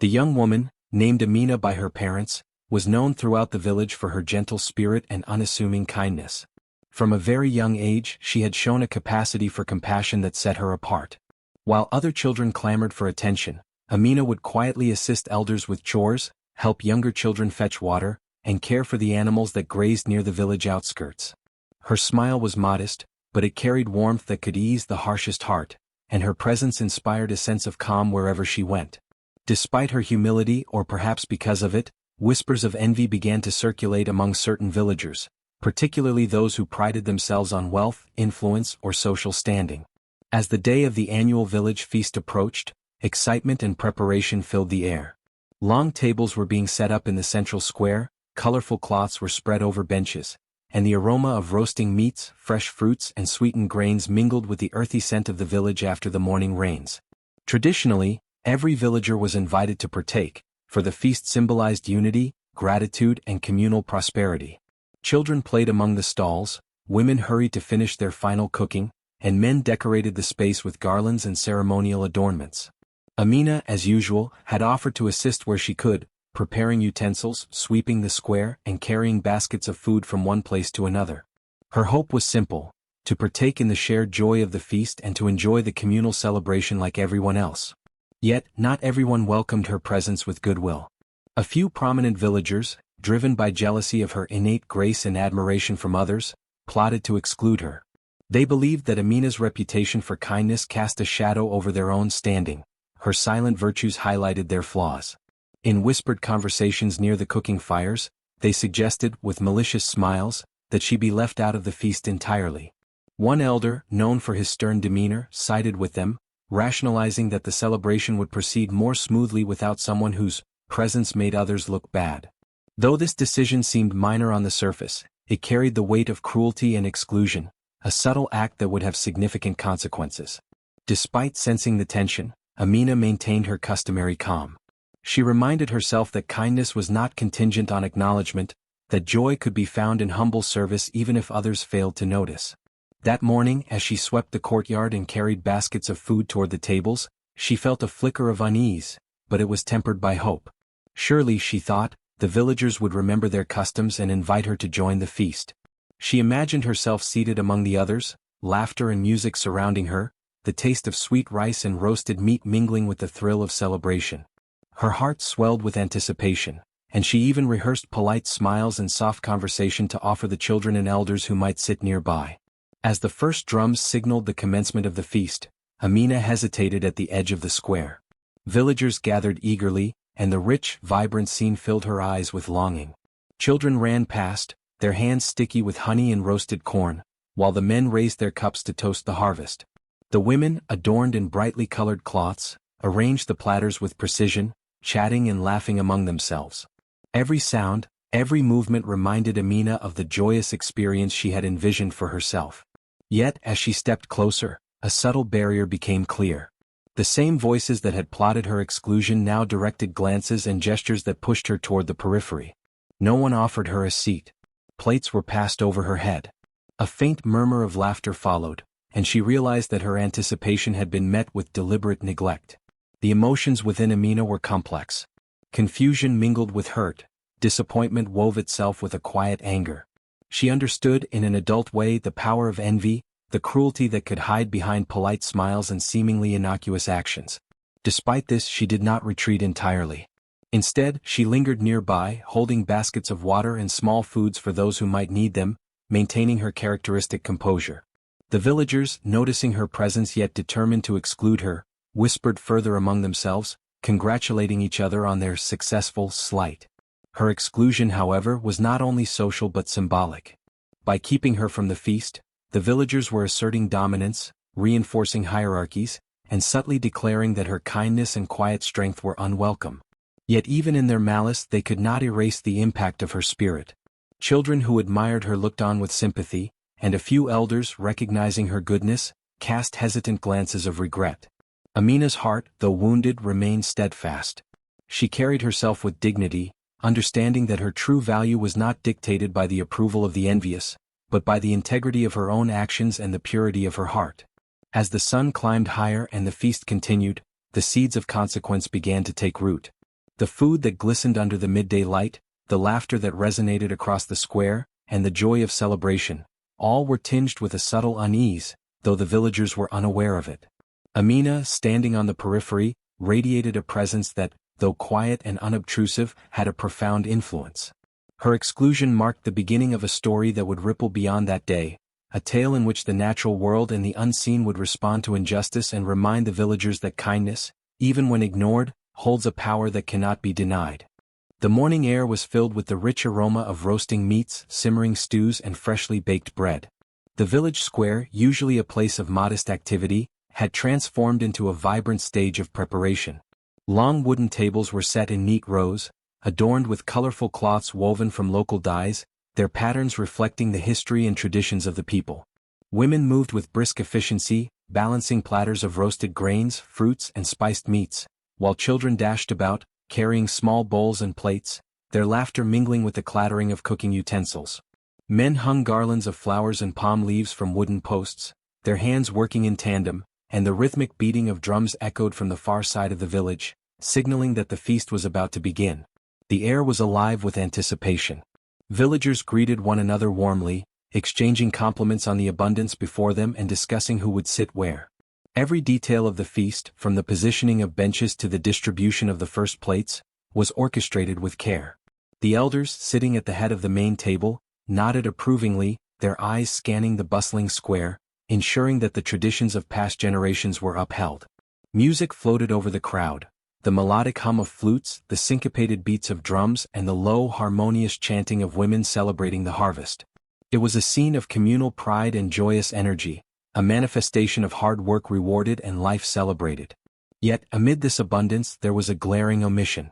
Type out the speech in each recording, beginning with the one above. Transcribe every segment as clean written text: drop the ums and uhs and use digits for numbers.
The young woman, named Amina by her parents, was known throughout the village for her gentle spirit and unassuming kindness. From a very young age she had shown a capacity for compassion that set her apart. While other children clamored for attention, Amina would quietly assist elders with chores, help younger children fetch water, and care for the animals that grazed near the village outskirts. Her smile was modest, but it carried warmth that could ease the harshest heart, and her presence inspired a sense of calm wherever she went. Despite her humility, or perhaps because of it, whispers of envy began to circulate among certain villagers, particularly those who prided themselves on wealth, influence, or social standing. As the day of the annual village feast approached, excitement and preparation filled the air. Long tables were being set up in the central square, colorful cloths were spread over benches, and the aroma of roasting meats, fresh fruits, and sweetened grains mingled with the earthy scent of the village after the morning rains. Traditionally, every villager was invited to partake, for the feast symbolized unity, gratitude, and communal prosperity. Children played among the stalls, women hurried to finish their final cooking, and men decorated the space with garlands and ceremonial adornments. Amina, as usual, had offered to assist where she could, preparing utensils, sweeping the square, and carrying baskets of food from one place to another. Her hope was simple: to partake in the shared joy of the feast and to enjoy the communal celebration like everyone else. Yet, not everyone welcomed her presence with goodwill. A few prominent villagers, driven by jealousy of her innate grace and admiration from others, plotted to exclude her. They believed that Amina's reputation for kindness cast a shadow over their own standing. Her silent virtues highlighted their flaws. In whispered conversations near the cooking fires, they suggested, with malicious smiles, that she be left out of the feast entirely. One elder, known for his stern demeanor, sided with them, rationalizing that the celebration would proceed more smoothly without someone whose presence made others look bad. Though this decision seemed minor on the surface, it carried the weight of cruelty and exclusion, a subtle act that would have significant consequences. Despite sensing the tension, Amina maintained her customary calm. She reminded herself that kindness was not contingent on acknowledgement, that joy could be found in humble service even if others failed to notice. That morning, as she swept the courtyard and carried baskets of food toward the tables, she felt a flicker of unease, but it was tempered by hope. Surely, she thought, the villagers would remember their customs and invite her to join the feast. She imagined herself seated among the others, laughter and music surrounding her, the taste of sweet rice and roasted meat mingling with the thrill of celebration. Her heart swelled with anticipation, and she even rehearsed polite smiles and soft conversation to offer the children and elders who might sit nearby. As the first drums signaled the commencement of the feast, Amina hesitated at the edge of the square. Villagers gathered eagerly, and the rich, vibrant scene filled her eyes with longing. Children ran past, their hands sticky with honey and roasted corn, while the men raised their cups to toast the harvest. The women, adorned in brightly colored cloths, arranged the platters with precision, chatting and laughing among themselves. Every sound, every movement reminded Amina of the joyous experience she had envisioned for herself. Yet, as she stepped closer, a subtle barrier became clear. The same voices that had plotted her exclusion now directed glances and gestures that pushed her toward the periphery. No one offered her a seat. Plates were passed over her head. A faint murmur of laughter followed, and she realized that her anticipation had been met with deliberate neglect. The emotions within Amina were complex. Confusion mingled with hurt, disappointment wove itself with a quiet anger. She understood in an adult way the power of envy, the cruelty that could hide behind polite smiles and seemingly innocuous actions. Despite this, she did not retreat entirely. Instead, she lingered nearby, holding baskets of water and small foods for those who might need them, maintaining her characteristic composure. The villagers, noticing her presence yet determined to exclude her, whispered further among themselves, congratulating each other on their successful sleight. Her exclusion, however, was not only social but symbolic. By keeping her from the feast, the villagers were asserting dominance, reinforcing hierarchies, and subtly declaring that her kindness and quiet strength were unwelcome. Yet even in their malice they could not erase the impact of her spirit. Children who admired her looked on with sympathy, and a few elders, recognizing her goodness, cast hesitant glances of regret. Amina's heart, though wounded, remained steadfast. She carried herself with dignity, understanding that her true value was not dictated by the approval of the envious, but by the integrity of her own actions and the purity of her heart. As the sun climbed higher and the feast continued, the seeds of consequence began to take root. The food that glistened under the midday light, the laughter that resonated across the square, and the joy of celebration, all were tinged with a subtle unease, though the villagers were unaware of it. Amina, standing on the periphery, radiated a presence that, though quiet and unobtrusive, had a profound influence. Her exclusion marked the beginning of a story that would ripple beyond that day, a tale in which the natural world and the unseen would respond to injustice and remind the villagers that kindness, even when ignored, holds a power that cannot be denied. The morning air was filled with the rich aroma of roasting meats, simmering stews, and freshly baked bread. The village square, usually a place of modest activity, had transformed into a vibrant stage of preparation. Long wooden tables were set in neat rows, adorned with colorful cloths woven from local dyes, their patterns reflecting the history and traditions of the people. Women moved with brisk efficiency, balancing platters of roasted grains, fruits, and spiced meats, while children dashed about, carrying small bowls and plates, their laughter mingling with the clattering of cooking utensils. Men hung garlands of flowers and palm leaves from wooden posts, their hands working in tandem, and the rhythmic beating of drums echoed from the far side of the village, signaling that the feast was about to begin. The air was alive with anticipation. Villagers greeted one another warmly, exchanging compliments on the abundance before them and discussing who would sit where. Every detail of the feast, from the positioning of benches to the distribution of the first plates, was orchestrated with care. The elders, sitting at the head of the main table, nodded approvingly, their eyes scanning the bustling square, ensuring that the traditions of past generations were upheld. Music floated over the crowd, the melodic hum of flutes, the syncopated beats of drums, and the low, harmonious chanting of women celebrating the harvest. It was a scene of communal pride and joyous energy, a manifestation of hard work rewarded and life celebrated. Yet, amid this abundance, there was a glaring omission.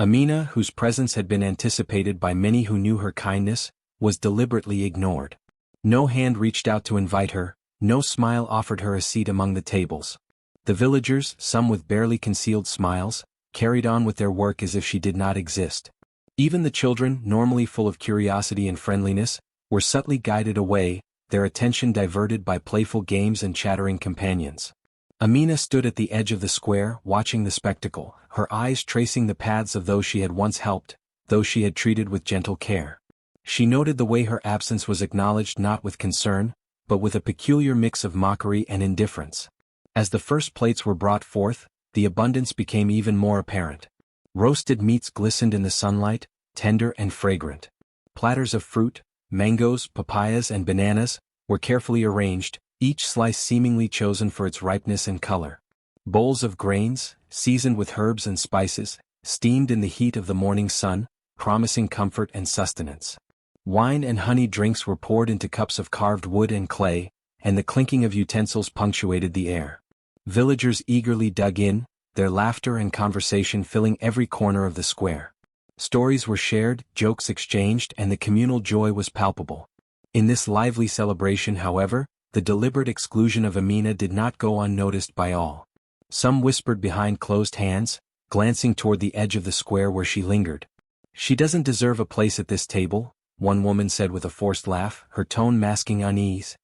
Amina, whose presence had been anticipated by many who knew her kindness, was deliberately ignored. No hand reached out to invite her, no smile offered her a seat among the tables. The villagers, some with barely concealed smiles, carried on with their work as if she did not exist. Even the children, normally full of curiosity and friendliness, were subtly guided away, their attention diverted by playful games and chattering companions. Amina stood at the edge of the square, watching the spectacle, her eyes tracing the paths of those she had once helped, those she had treated with gentle care. She noted the way her absence was acknowledged not with concern, but with a peculiar mix of mockery and indifference. As the first plates were brought forth, the abundance became even more apparent. Roasted meats glistened in the sunlight, tender and fragrant. Platters of fruit, mangoes, papayas, and bananas, were carefully arranged, each slice seemingly chosen for its ripeness and color. Bowls of grains, seasoned with herbs and spices, steamed in the heat of the morning sun, promising comfort and sustenance. Wine and honey drinks were poured into cups of carved wood and clay, and the clinking of utensils punctuated the air. Villagers eagerly dug in, their laughter and conversation filling every corner of the square. Stories were shared, jokes exchanged, and the communal joy was palpable. In this lively celebration, however, the deliberate exclusion of Amina did not go unnoticed by all. Some whispered behind closed hands, glancing toward the edge of the square where she lingered. "She doesn't deserve a place at this table," one woman said with a forced laugh, her tone masking unease.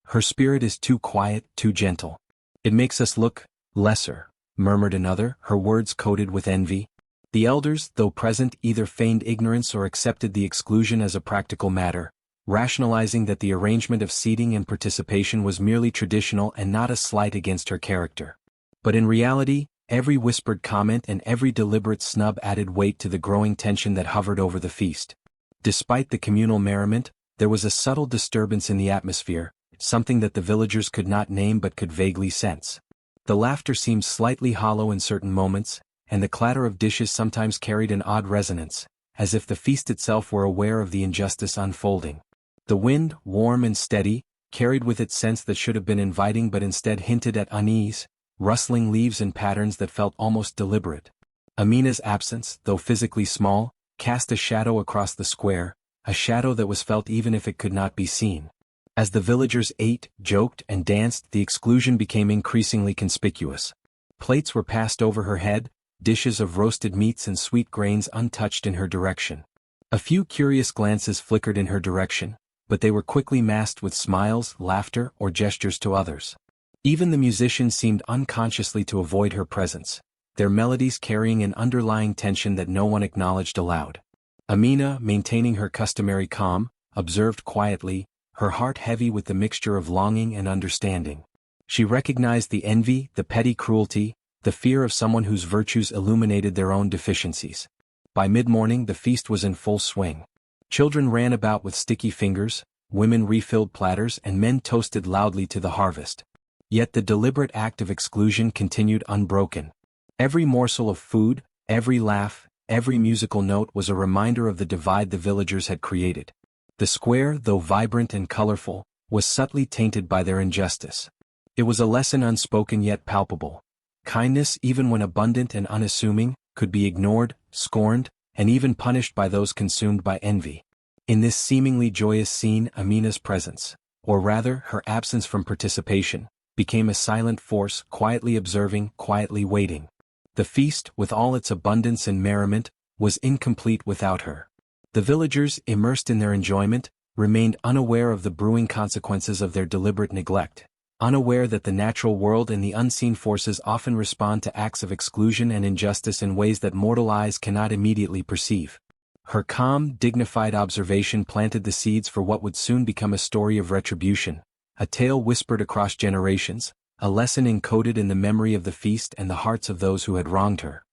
"Her spirit is too quiet, too gentle. It makes us look lesser," murmured another, her words coated with envy. The elders, though present, either feigned ignorance or accepted the exclusion as a practical matter, rationalizing that the arrangement of seating and participation was merely traditional and not a slight against her character. But in reality, every whispered comment and every deliberate snub added weight to the growing tension that hovered over the feast. Despite the communal merriment, there was a subtle disturbance in the atmosphere, something that the villagers could not name but could vaguely sense. The laughter seemed slightly hollow in certain moments, and the clatter of dishes sometimes carried an odd resonance, as if the feast itself were aware of the injustice unfolding. The wind, warm and steady, carried with it scents that should have been inviting but instead hinted at unease, rustling leaves in patterns that felt almost deliberate. Amina's absence, though physically small, cast a shadow across the square, a shadow that was felt even if it could not be seen. As the villagers ate, joked, and danced, the exclusion became increasingly conspicuous. Plates were passed over her head, dishes of roasted meats and sweet grains untouched in her direction. A few curious glances flickered in her direction, but they were quickly masked with smiles, laughter, or gestures to others. Even the musicians seemed unconsciously to avoid her presence, their melodies carrying an underlying tension that no one acknowledged aloud. Amina, maintaining her customary calm, observed quietly, her heart heavy with the mixture of longing and understanding. She recognized the envy, the petty cruelty, the fear of someone whose virtues illuminated their own deficiencies. By mid-morning the feast was in full swing. Children ran about with sticky fingers, women refilled platters and men toasted loudly to the harvest. Yet the deliberate act of exclusion continued unbroken. Every morsel of food, every laugh, every musical note was a reminder of the divide the villagers had created. The square, though vibrant and colorful, was subtly tainted by their injustice. It was a lesson unspoken yet palpable. Kindness, even when abundant and unassuming, could be ignored, scorned, and even punished by those consumed by envy. In this seemingly joyous scene, Amina's presence, or rather her absence from participation, became a silent force, quietly observing, quietly waiting. The feast, with all its abundance and merriment, was incomplete without her. The villagers, immersed in their enjoyment, remained unaware of the brewing consequences of their deliberate neglect, unaware that the natural world and the unseen forces often respond to acts of exclusion and injustice in ways that mortal eyes cannot immediately perceive. Her calm, dignified observation planted the seeds for what would soon become a story of retribution, a tale whispered across generations, a lesson encoded in the memory of the feast and the hearts of those who had wronged her.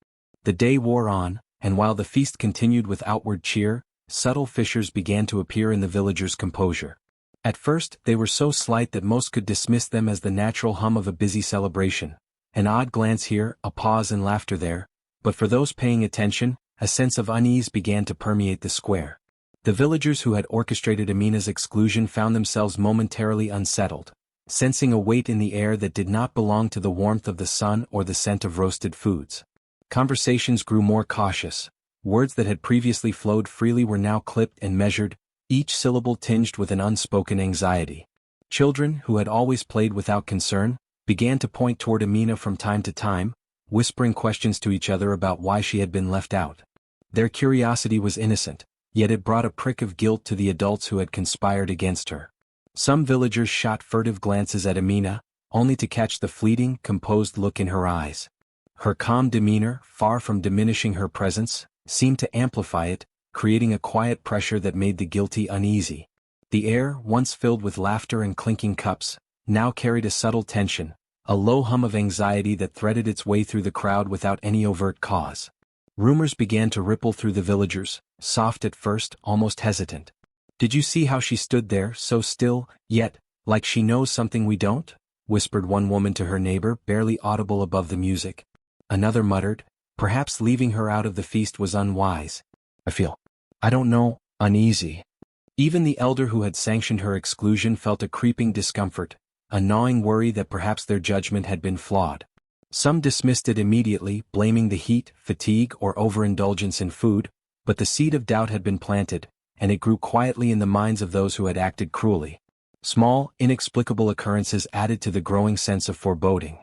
The day wore on, and while the feast continued with outward cheer, subtle fissures began to appear in the villagers' composure. At first, they were so slight that most could dismiss them as the natural hum of a busy celebration. An odd glance here, a pause and laughter there, but for those paying attention, a sense of unease began to permeate the square. The villagers who had orchestrated Amina's exclusion found themselves momentarily unsettled, sensing a weight in the air that did not belong to the warmth of the sun or the scent of roasted foods. Conversations grew more cautious. Words that had previously flowed freely were now clipped and measured, each syllable tinged with an unspoken anxiety. Children, who had always played without concern, began to point toward Amina from time to time, whispering questions to each other about why she had been left out. Their curiosity was innocent, yet it brought a prick of guilt to the adults who had conspired against her. Some villagers shot furtive glances at Amina, only to catch the fleeting, composed look in her eyes. Her calm demeanor, far from diminishing her presence, seemed to amplify it, creating a quiet pressure that made the guilty uneasy. The air, once filled with laughter and clinking cups, now carried a subtle tension, a low hum of anxiety that threaded its way through the crowd without any overt cause. Rumors began to ripple through the villagers, soft at first, almost hesitant. "Did you see how she stood there, so still, yet, like she knows something we don't?" whispered one woman to her neighbor, barely audible above the music. Another muttered, "Perhaps leaving her out of the feast was unwise. I don't know, uneasy." Even the elder who had sanctioned her exclusion felt a creeping discomfort, a gnawing worry that perhaps their judgment had been flawed. Some dismissed it immediately, blaming the heat, fatigue, or overindulgence in food, but the seed of doubt had been planted, and it grew quietly in the minds of those who had acted cruelly. Small, inexplicable occurrences added to the growing sense of foreboding.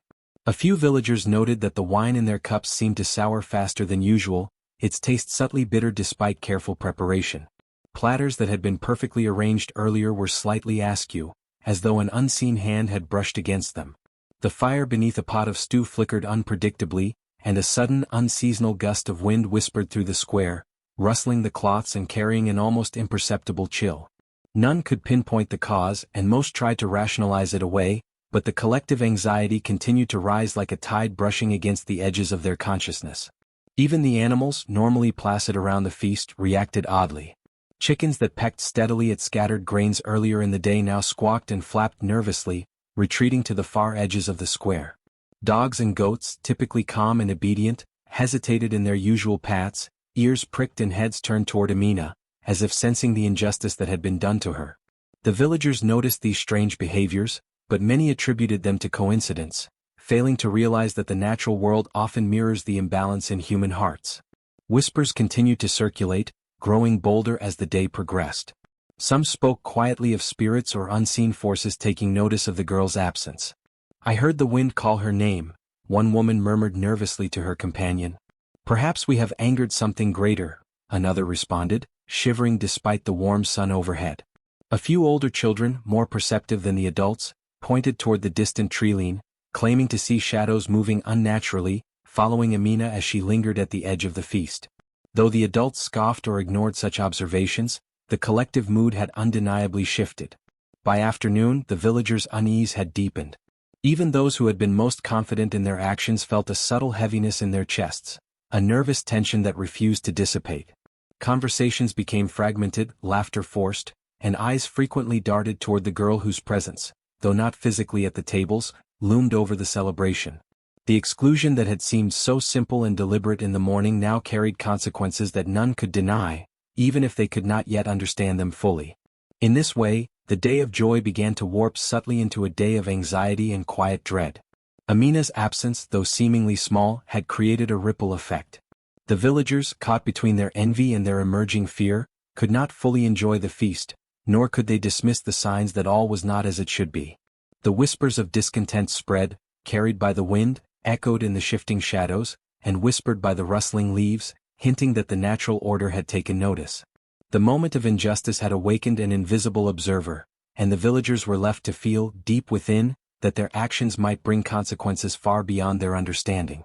A few villagers noted that the wine in their cups seemed to sour faster than usual, its taste subtly bitter despite careful preparation. Platters that had been perfectly arranged earlier were slightly askew, as though an unseen hand had brushed against them. The fire beneath a pot of stew flickered unpredictably, and a sudden unseasonal gust of wind whispered through the square, rustling the cloths and carrying an almost imperceptible chill. None could pinpoint the cause, and most tried to rationalize it away, but the collective anxiety continued to rise like a tide brushing against the edges of their consciousness. Even the animals, normally placid around the feast, reacted oddly. Chickens that pecked steadily at scattered grains earlier in the day now squawked and flapped nervously, retreating to the far edges of the square. Dogs and goats, typically calm and obedient, hesitated in their usual paths, ears pricked and heads turned toward Amina, as if sensing the injustice that had been done to her. The villagers noticed these strange behaviors, but many attributed them to coincidence, failing to realize that the natural world often mirrors the imbalance in human hearts. Whispers continued to circulate, growing bolder as the day progressed. Some spoke quietly of spirits or unseen forces taking notice of the girl's absence. "I heard the wind call her name," one woman murmured nervously to her companion. "Perhaps we have angered something greater," another responded, shivering despite the warm sun overhead. A few older children, more perceptive than the adults, pointed toward the distant tree line, claiming to see shadows moving unnaturally, following Amina as she lingered at the edge of the feast. Though the adults scoffed or ignored such observations, the collective mood had undeniably shifted. By afternoon, the villagers' unease had deepened. Even those who had been most confident in their actions felt a subtle heaviness in their chests, a nervous tension that refused to dissipate. Conversations became fragmented, laughter forced, and eyes frequently darted toward the girl whose presence, though not physically at the tables, loomed over the celebration. The exclusion that had seemed so simple and deliberate in the morning now carried consequences that none could deny, even if they could not yet understand them fully. In this way, the day of joy began to warp subtly into a day of anxiety and quiet dread. Amina's absence, though seemingly small, had created a ripple effect. The villagers, caught between their envy and their emerging fear, could not fully enjoy the feast, nor could they dismiss the signs that all was not as it should be. The whispers of discontent spread, carried by the wind, echoed in the shifting shadows, and whispered by the rustling leaves, hinting that the natural order had taken notice. The moment of injustice had awakened an invisible observer, and the villagers were left to feel, deep within, that their actions might bring consequences far beyond their understanding.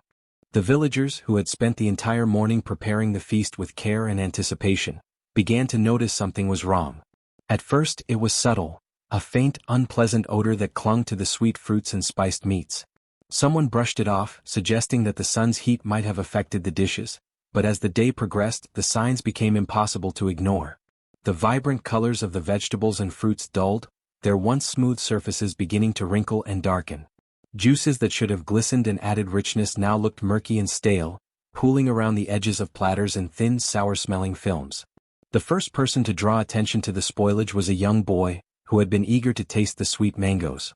The villagers, who had spent the entire morning preparing the feast with care and anticipation, began to notice something was wrong. At first it was subtle, a faint, unpleasant odor that clung to the sweet fruits and spiced meats. Someone brushed it off, suggesting that the sun's heat might have affected the dishes, but as the day progressed, the signs became impossible to ignore. The vibrant colors of the vegetables and fruits dulled, their once smooth surfaces beginning to wrinkle and darken. Juices that should have glistened and added richness now looked murky and stale, pooling around the edges of platters in thin, sour-smelling films. The first person to draw attention to the spoilage was a young boy, who had been eager to taste the sweet mangoes.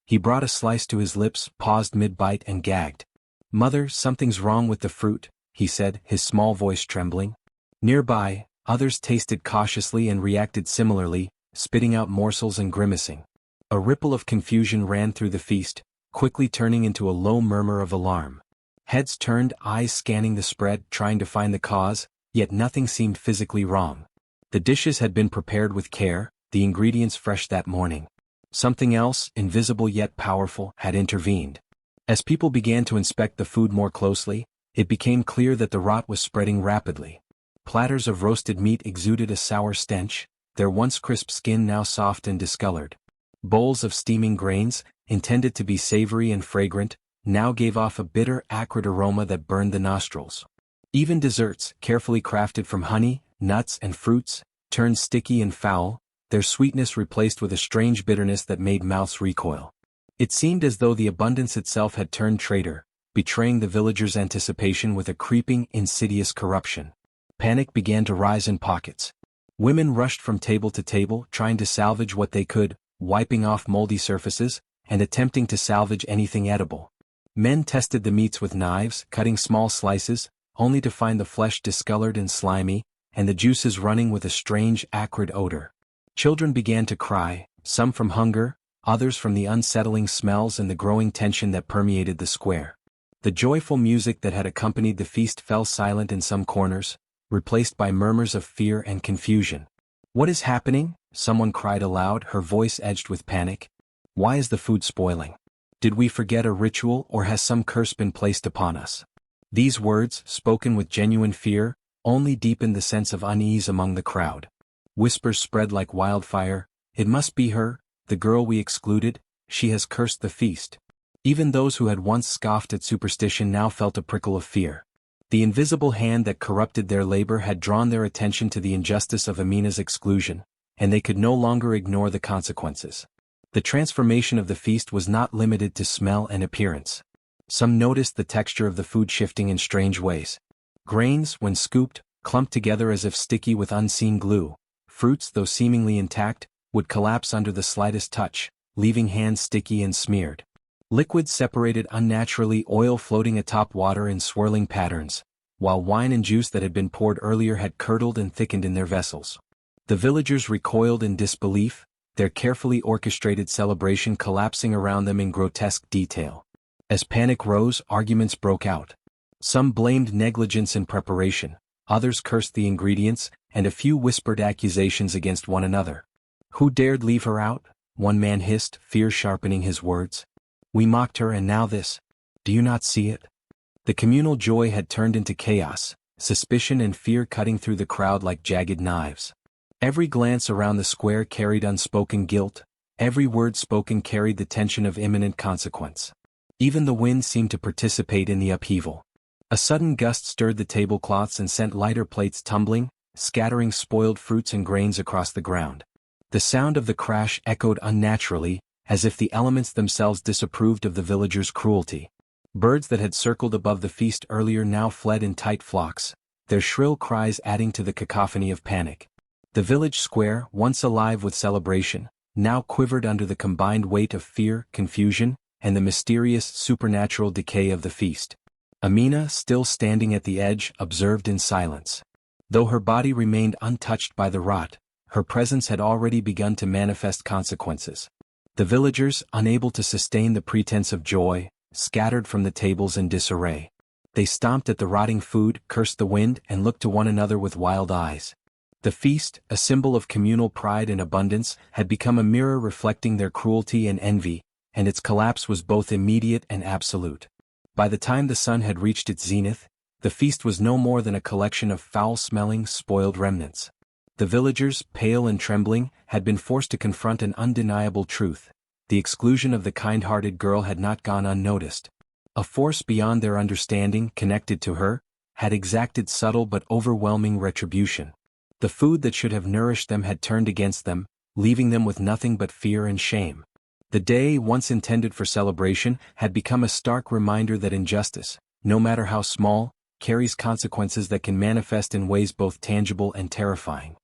He brought a slice to his lips, paused mid-bite and gagged. "Mother, something's wrong with the fruit," he said, his small voice trembling. Nearby, others tasted cautiously and reacted similarly, spitting out morsels and grimacing. A ripple of confusion ran through the feast, quickly turning into a low murmur of alarm. Heads turned, eyes scanning the spread, trying to find the cause, yet nothing seemed physically wrong. The dishes had been prepared with care, the ingredients fresh that morning. Something else, invisible yet powerful, had intervened. As people began to inspect the food more closely, it became clear that the rot was spreading rapidly. Platters of roasted meat exuded a sour stench, their once crisp skin now soft and discolored. Bowls of steaming grains, intended to be savory and fragrant, now gave off a bitter, acrid aroma that burned the nostrils. Even desserts, carefully crafted from honey, nuts, and fruits, turned sticky and foul, their sweetness replaced with a strange bitterness that made mouths recoil. It seemed as though the abundance itself had turned traitor, betraying the villagers' anticipation with a creeping, insidious corruption. Panic began to rise in pockets. Women rushed from table to table, trying to salvage what they could, wiping off moldy surfaces, and attempting to salvage anything edible. Men tested the meats with knives, cutting small slices, only to find the flesh discolored and slimy, and the juices running with a strange, acrid odor. Children began to cry, some from hunger, others from the unsettling smells and the growing tension that permeated the square. The joyful music that had accompanied the feast fell silent in some corners, replaced by murmurs of fear and confusion. "What is happening?" someone cried aloud, her voice edged with panic. "Why is the food spoiling? Did we forget a ritual, or has some curse been placed upon us?" These words, spoken with genuine fear, only deepened the sense of unease among the crowd. Whispers spread like wildfire. "It must be her, the girl we excluded, she has cursed the feast." Even those who had once scoffed at superstition now felt a prickle of fear. The invisible hand that corrupted their labor had drawn their attention to the injustice of Amina's exclusion, and they could no longer ignore the consequences. The transformation of the feast was not limited to smell and appearance. Some noticed the texture of the food shifting in strange ways. Grains, when scooped, clumped together as if sticky with unseen glue. Fruits, though seemingly intact, would collapse under the slightest touch, leaving hands sticky and smeared. Liquids separated unnaturally, oil floating atop water in swirling patterns, while wine and juice that had been poured earlier had curdled and thickened in their vessels. The villagers recoiled in disbelief, their carefully orchestrated celebration collapsing around them in grotesque detail. As panic rose, arguments broke out. Some blamed negligence in preparation, others cursed the ingredients, and a few whispered accusations against one another. "Who dared leave her out?" one man hissed, fear sharpening his words. "We mocked her and now this. Do you not see it?" The communal joy had turned into chaos, suspicion and fear cutting through the crowd like jagged knives. Every glance around the square carried unspoken guilt, every word spoken carried the tension of imminent consequence. Even the wind seemed to participate in the upheaval. A sudden gust stirred the tablecloths and sent lighter plates tumbling, scattering spoiled fruits and grains across the ground. The sound of the crash echoed unnaturally, as if the elements themselves disapproved of the villagers' cruelty. Birds that had circled above the feast earlier now fled in tight flocks, their shrill cries adding to the cacophony of panic. The village square, once alive with celebration, now quivered under the combined weight of fear, confusion, and the mysterious supernatural decay of the feast. Amina, still standing at the edge, observed in silence. Though her body remained untouched by the rot, her presence had already begun to manifest consequences. The villagers, unable to sustain the pretense of joy, scattered from the tables in disarray. They stomped at the rotting food, cursed the wind, and looked to one another with wild eyes. The feast, a symbol of communal pride and abundance, had become a mirror reflecting their cruelty and envy, and its collapse was both immediate and absolute. By the time the sun had reached its zenith, the feast was no more than a collection of foul-smelling, spoiled remnants. The villagers, pale and trembling, had been forced to confront an undeniable truth. The exclusion of the kind-hearted girl had not gone unnoticed. A force beyond their understanding, connected to her, had exacted subtle but overwhelming retribution. The food that should have nourished them had turned against them, leaving them with nothing but fear and shame. The day, once intended for celebration, had become a stark reminder that injustice, no matter how small, carries consequences that can manifest in ways both tangible and terrifying.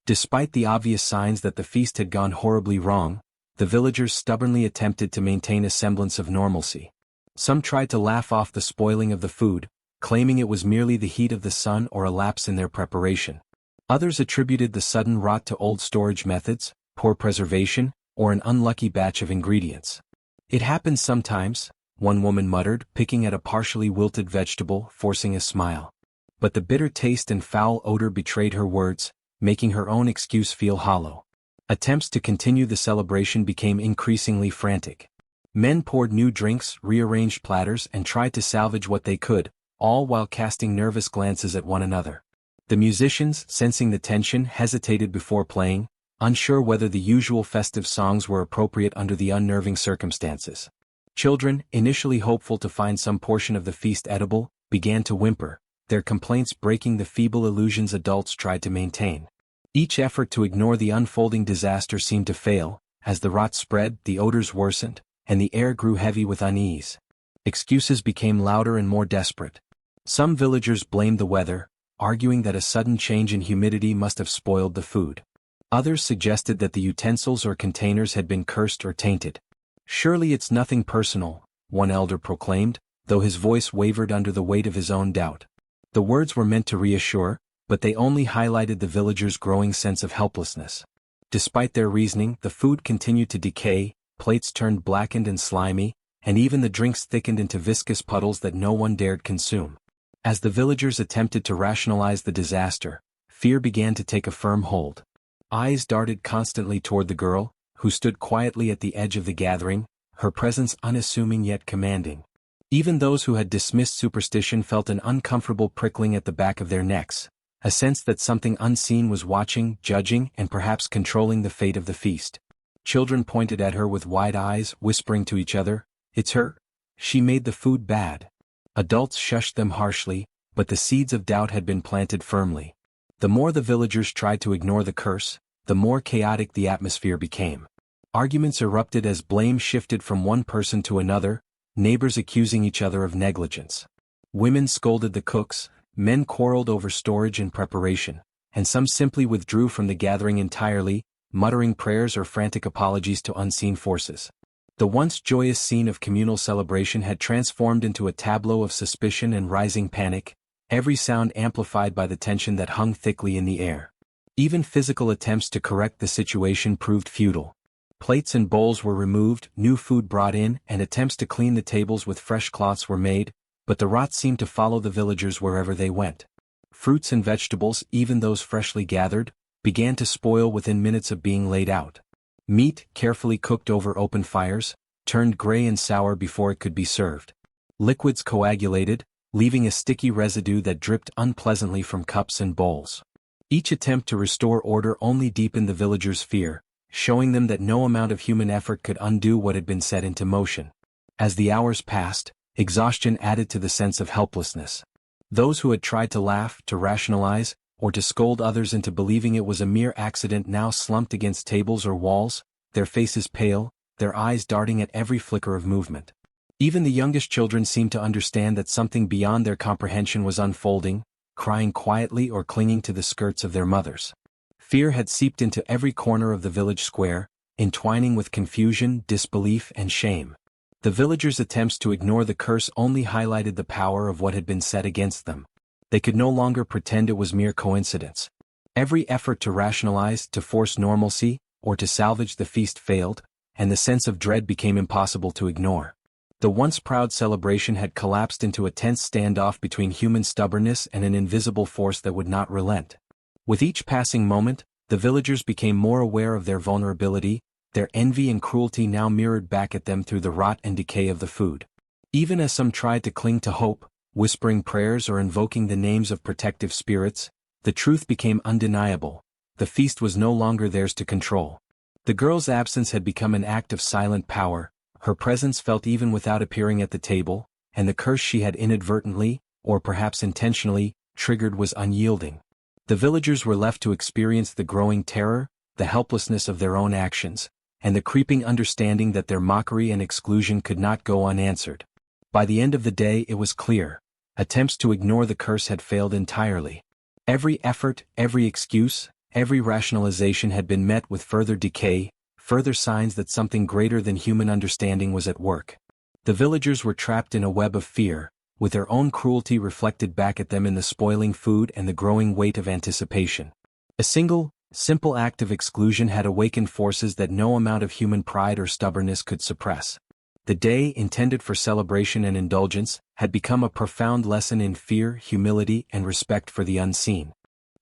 Despite the obvious signs that the feast had gone horribly wrong, the villagers stubbornly attempted to maintain a semblance of normalcy. Some tried to laugh off the spoiling of the food, claiming it was merely the heat of the sun or a lapse in their preparation. Others attributed the sudden rot to old storage methods, poor preservation, or an unlucky batch of ingredients. "It happens sometimes," one woman muttered, picking at a partially wilted vegetable, forcing a smile. But the bitter taste and foul odor betrayed her words, making her own excuse feel hollow. Attempts to continue the celebration became increasingly frantic. Men poured new drinks, rearranged platters, and tried to salvage what they could, all while casting nervous glances at one another. The musicians, sensing the tension, hesitated before playing, unsure whether the usual festive songs were appropriate under the unnerving circumstances. Children, initially hopeful to find some portion of the feast edible, began to whimper, their complaints breaking the feeble illusions adults tried to maintain. Each effort to ignore the unfolding disaster seemed to fail. As the rot spread, the odors worsened, and the air grew heavy with unease. Excuses became louder and more desperate. Some villagers blamed the weather, arguing that a sudden change in humidity must have spoiled the food. Others suggested that the utensils or containers had been cursed or tainted. "Surely it's nothing personal," one elder proclaimed, though his voice wavered under the weight of his own doubt. The words were meant to reassure, but they only highlighted the villagers' growing sense of helplessness. Despite their reasoning, the food continued to decay, plates turned blackened and slimy, and even the drinks thickened into viscous puddles that no one dared consume. As the villagers attempted to rationalize the disaster, fear began to take a firm hold. Eyes darted constantly toward the girl, who stood quietly at the edge of the gathering, her presence unassuming yet commanding. Even those who had dismissed superstition felt an uncomfortable prickling at the back of their necks, a sense that something unseen was watching, judging, and perhaps controlling the fate of the feast. Children pointed at her with wide eyes, whispering to each other, "It's her. She made the food bad." Adults shushed them harshly, but the seeds of doubt had been planted firmly. The more the villagers tried to ignore the curse, the more chaotic the atmosphere became. Arguments erupted as blame shifted from one person to another, neighbors accusing each other of negligence. Women scolded the cooks, men quarreled over storage and preparation, and some simply withdrew from the gathering entirely, muttering prayers or frantic apologies to unseen forces. The once joyous scene of communal celebration had transformed into a tableau of suspicion and rising panic, every sound amplified by the tension that hung thickly in the air. Even physical attempts to correct the situation proved futile. Plates and bowls were removed, new food brought in, and attempts to clean the tables with fresh cloths were made, but the rot seemed to follow the villagers wherever they went. Fruits and vegetables, even those freshly gathered, began to spoil within minutes of being laid out. Meat, carefully cooked over open fires, turned gray and sour before it could be served. Liquids coagulated, leaving a sticky residue that dripped unpleasantly from cups and bowls. Each attempt to restore order only deepened the villagers' fear, showing them that no amount of human effort could undo what had been set into motion. As the hours passed, exhaustion added to the sense of helplessness. Those who had tried to laugh, to rationalize, or to scold others into believing it was a mere accident now slumped against tables or walls, their faces pale, their eyes darting at every flicker of movement. Even the youngest children seemed to understand that something beyond their comprehension was unfolding, crying quietly or clinging to the skirts of their mothers. Fear had seeped into every corner of the village square, entwining with confusion, disbelief, and shame. The villagers' attempts to ignore the curse only highlighted the power of what had been said against them. They could no longer pretend it was mere coincidence. Every effort to rationalize, to force normalcy, or to salvage the feast failed, and the sense of dread became impossible to ignore. The once proud celebration had collapsed into a tense standoff between human stubbornness and an invisible force that would not relent. With each passing moment, the villagers became more aware of their vulnerability, their envy and cruelty now mirrored back at them through the rot and decay of the food. Even as some tried to cling to hope, whispering prayers or invoking the names of protective spirits, the truth became undeniable: the feast was no longer theirs to control. The girl's absence had become an act of silent power, her presence felt even without appearing at the table, and the curse she had inadvertently, or perhaps intentionally, triggered was unyielding. The villagers were left to experience the growing terror, the helplessness of their own actions, and the creeping understanding that their mockery and exclusion could not go unanswered. By the end of the day it was clear: attempts to ignore the curse had failed entirely. Every effort, every excuse, every rationalization had been met with further decay, further signs that something greater than human understanding was at work. The villagers were trapped in a web of fear, with their own cruelty reflected back at them in the spoiling food and the growing weight of anticipation. A single, simple act of exclusion had awakened forces that no amount of human pride or stubbornness could suppress. The day, intended for celebration and indulgence, had become a profound lesson in fear, humility, and respect for the unseen.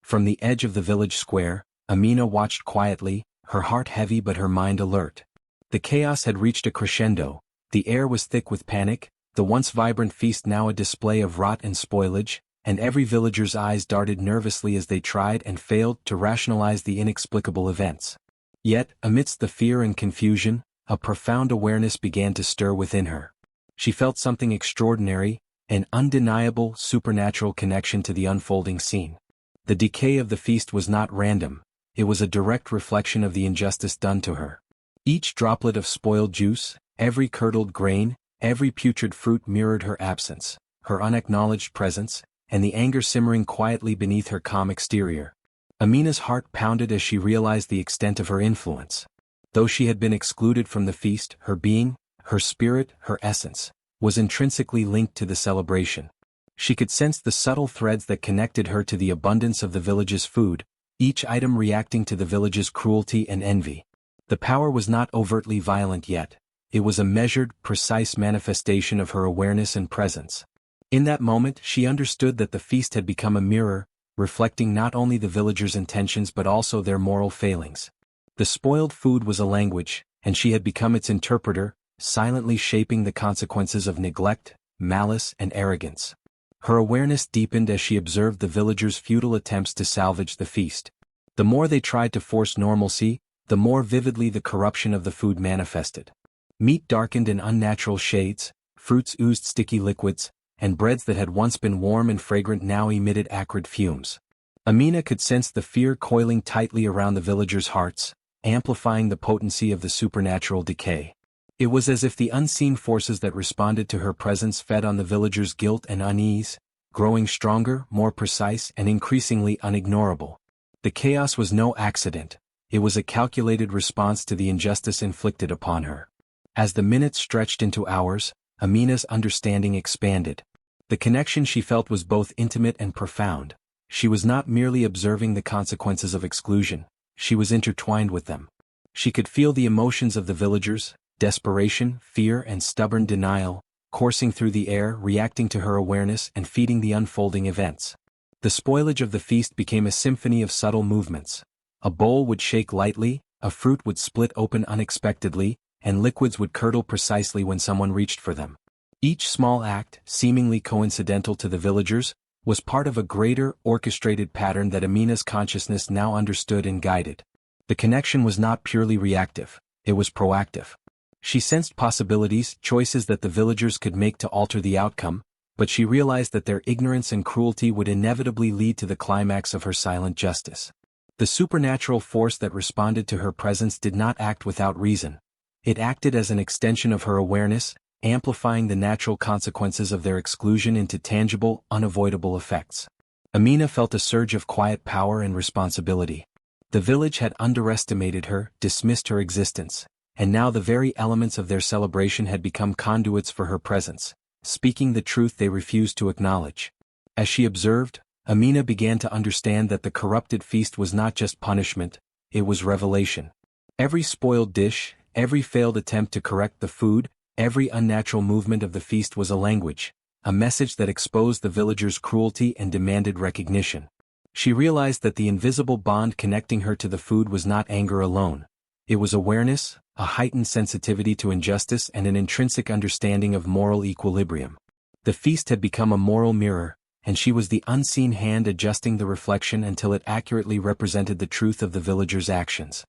From the edge of the village square, Amina watched quietly, her heart heavy but her mind alert. The chaos had reached a crescendo, the air was thick with panic, the once vibrant feast now a display of rot and spoilage, and every villager's eyes darted nervously as they tried and failed to rationalize the inexplicable events. Yet, amidst the fear and confusion, a profound awareness began to stir within her. She felt something extraordinary, an undeniable, supernatural connection to the unfolding scene. The decay of the feast was not random, it was a direct reflection of the injustice done to her. Each droplet of spoiled juice, every curdled grain, every putrid fruit mirrored her absence, her unacknowledged presence, and the anger simmering quietly beneath her calm exterior. Amina's heart pounded as she realized the extent of her influence. Though she had been excluded from the feast, her being, her spirit, her essence, was intrinsically linked to the celebration. She could sense the subtle threads that connected her to the abundance of the village's food, each item reacting to the village's cruelty and envy. The power was not overtly violent yet, it was a measured, precise manifestation of her awareness and presence. In that moment she understood that the feast had become a mirror, reflecting not only the villagers' intentions but also their moral failings. The spoiled food was a language, and she had become its interpreter, silently shaping the consequences of neglect, malice, and arrogance. Her awareness deepened as she observed the villagers' futile attempts to salvage the feast. The more they tried to force normalcy, the more vividly the corruption of the food manifested. Meat darkened in unnatural shades, fruits oozed sticky liquids, and breads that had once been warm and fragrant now emitted acrid fumes. Amina could sense the fear coiling tightly around the villagers' hearts, amplifying the potency of the supernatural decay. It was as if the unseen forces that responded to her presence fed on the villagers' guilt and unease, growing stronger, more precise, and increasingly unignorable. The chaos was no accident, it was a calculated response to the injustice inflicted upon her. As the minutes stretched into hours, Amina's understanding expanded. The connection she felt was both intimate and profound. She was not merely observing the consequences of exclusion, she was intertwined with them. She could feel the emotions of the villagers, desperation, fear, and stubborn denial, coursing through the air, reacting to her awareness and feeding the unfolding events. The spoilage of the feast became a symphony of subtle movements. A bowl would shake lightly, a fruit would split open unexpectedly, and liquids would curdle precisely when someone reached for them. Each small act, seemingly coincidental to the villagers, was part of a greater, orchestrated pattern that Amina's consciousness now understood and guided. The connection was not purely reactive, it was proactive. She sensed possibilities, choices that the villagers could make to alter the outcome, but she realized that their ignorance and cruelty would inevitably lead to the climax of her silent justice. The supernatural force that responded to her presence did not act without reason. It acted as an extension of her awareness, amplifying the natural consequences of their exclusion into tangible, unavoidable effects. Amina felt a surge of quiet power and responsibility. The village had underestimated her, dismissed her existence, and now the very elements of their celebration had become conduits for her presence, speaking the truth they refused to acknowledge. As she observed, Amina began to understand that the corrupted feast was not just punishment, it was revelation. Every spoiled dish, every failed attempt to correct the food, every unnatural movement of the feast was a language, a message that exposed the villagers' cruelty and demanded recognition. She realized that the invisible bond connecting her to the food was not anger alone. It was awareness, a heightened sensitivity to injustice and an intrinsic understanding of moral equilibrium. The feast had become a moral mirror, and she was the unseen hand adjusting the reflection until it accurately represented the truth of the villagers' actions.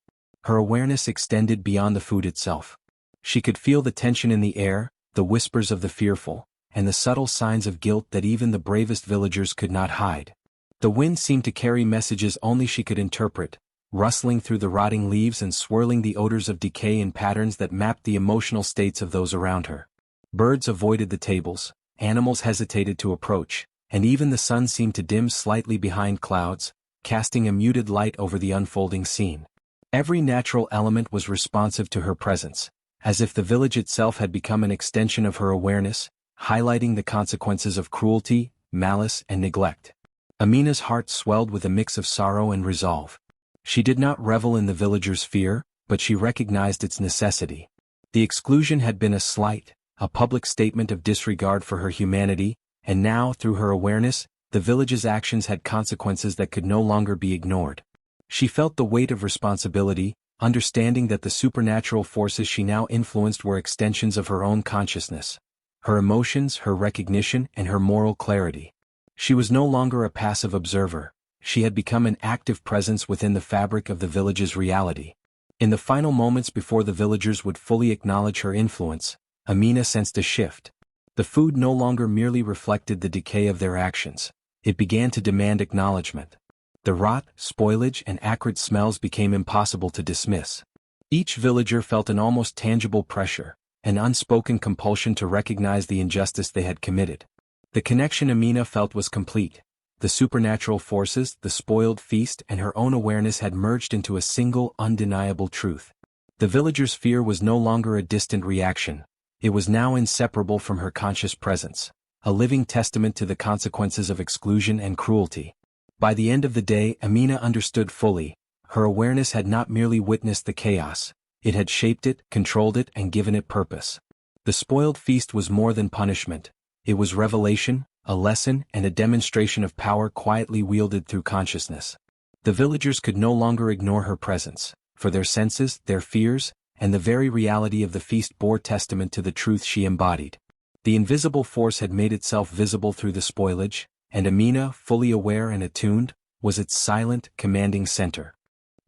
Her awareness extended beyond the food itself. She could feel the tension in the air, the whispers of the fearful, and the subtle signs of guilt that even the bravest villagers could not hide. The wind seemed to carry messages only she could interpret, rustling through the rotting leaves and swirling the odors of decay in patterns that mapped the emotional states of those around her. Birds avoided the tables, animals hesitated to approach, and even the sun seemed to dim slightly behind clouds, casting a muted light over the unfolding scene. Every natural element was responsive to her presence, as if the village itself had become an extension of her awareness, highlighting the consequences of cruelty, malice, and neglect. Amina's heart swelled with a mix of sorrow and resolve. She did not revel in the villagers' fear, but she recognized its necessity. The exclusion had been a slight, a public statement of disregard for her humanity, and now, through her awareness, the village's actions had consequences that could no longer be ignored. She felt the weight of responsibility, understanding that the supernatural forces she now influenced were extensions of her own consciousness, her emotions, her recognition, and her moral clarity. She was no longer a passive observer, she had become an active presence within the fabric of the village's reality. In the final moments before the villagers would fully acknowledge her influence, Amina sensed a shift. The food no longer merely reflected the decay of their actions, it began to demand acknowledgement. The rot, spoilage, and acrid smells became impossible to dismiss. Each villager felt an almost tangible pressure, an unspoken compulsion to recognize the injustice they had committed. The connection Amina felt was complete. The supernatural forces, the spoiled feast, and her own awareness had merged into a single, undeniable truth. The villagers' fear was no longer a distant reaction. It was now inseparable from her conscious presence, a living testament to the consequences of exclusion and cruelty. By the end of the day, Amina understood fully. Her awareness had not merely witnessed the chaos, it had shaped it, controlled it, and given it purpose. The spoiled feast was more than punishment. It was revelation, a lesson, and a demonstration of power quietly wielded through consciousness. The villagers could no longer ignore her presence, for their senses, their fears, and the very reality of the feast bore testament to the truth she embodied. The invisible force had made itself visible through the spoilage, and Amina, fully aware and attuned, was its silent, commanding center.